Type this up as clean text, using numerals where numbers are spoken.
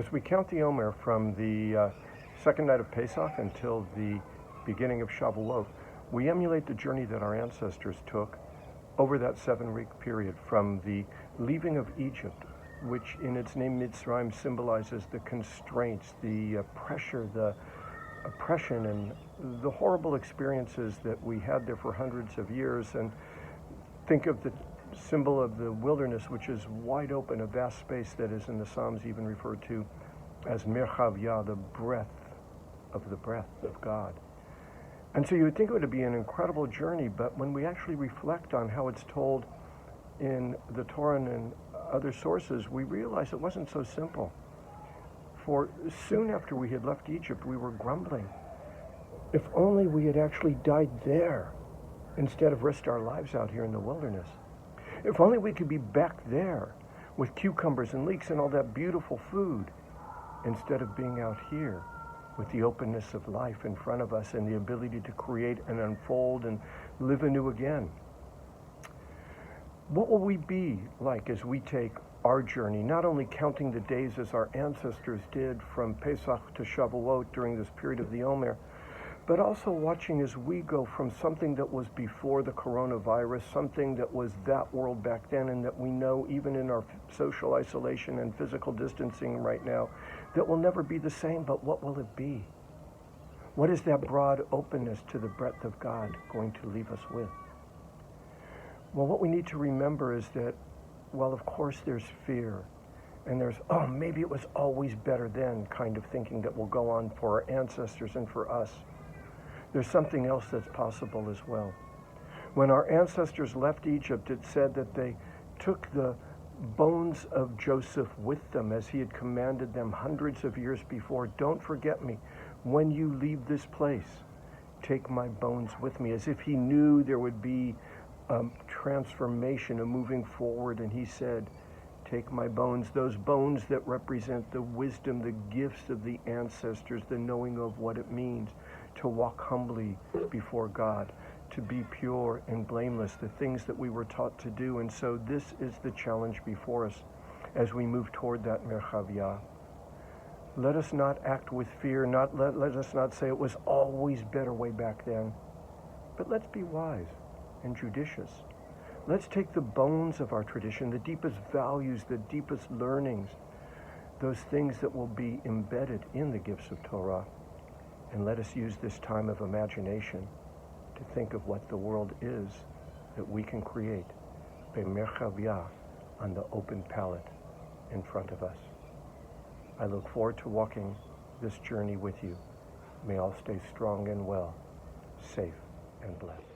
As we count the Omer from the second night of Pesach until the beginning of Shavuot, we emulate the journey that our ancestors took over that 7-week period from the leaving of Egypt, which in its name Mitzrayim symbolizes the constraints, the pressure, the oppression, and the horrible experiences that we had there for hundreds of years. And think of the symbol of the wilderness, which is wide open, a vast space that is in the Psalms even referred to as Merchav Yah, the breath of God. And so you would think it would be an incredible journey, but when we actually reflect on how it's told in the Torah and other sources, we realize it wasn't so simple. For soon after we had left Egypt, we were grumbling. If only we had actually died there instead of risked our lives out here in the wilderness. If only we could be back there with cucumbers and leeks and all that beautiful food instead of being out here with the openness of life in front of us and the ability to create and unfold and live anew again. What will we be like as we take our journey, not only counting the days as our ancestors did from Pesach to Shavuot during this period of the Omer, but also watching as we go from something that was before the coronavirus, something that was that world back then, and that we know even in our social isolation and physical distancing right now, that will never be the same, but what will it be? What is that broad openness to the breadth of God going to leave us with? Well, what we need to remember is that, well, of course there's fear, and there's, oh, maybe it was always better then kind of thinking that will go on for our ancestors and for us. There's something else that's possible as well. When our ancestors left Egypt, it said that they took the bones of Joseph with them as he had commanded them hundreds of years before. Don't forget me. When you leave this place, take my bones with me, as if he knew there would be a transformation, a moving forward. And he said, take my bones, those bones that represent the wisdom, the gifts of the ancestors, the knowing of what it means to walk humbly before God, to be pure and blameless, the things that we were taught to do. And so this is the challenge before us as we move toward that Merchav Yah. Let us not act with fear, let us not say it was always better way back then, but let's be wise and judicious. Let's take the bones of our tradition, the deepest values, the deepest learnings, those things that will be embedded in the gifts of Torah, and let us use this time of imagination to think of what the world is that we can create, Be'merchav Yah, on the open palette in front of us. I look forward to walking this journey with you. May all stay strong and well, safe and blessed.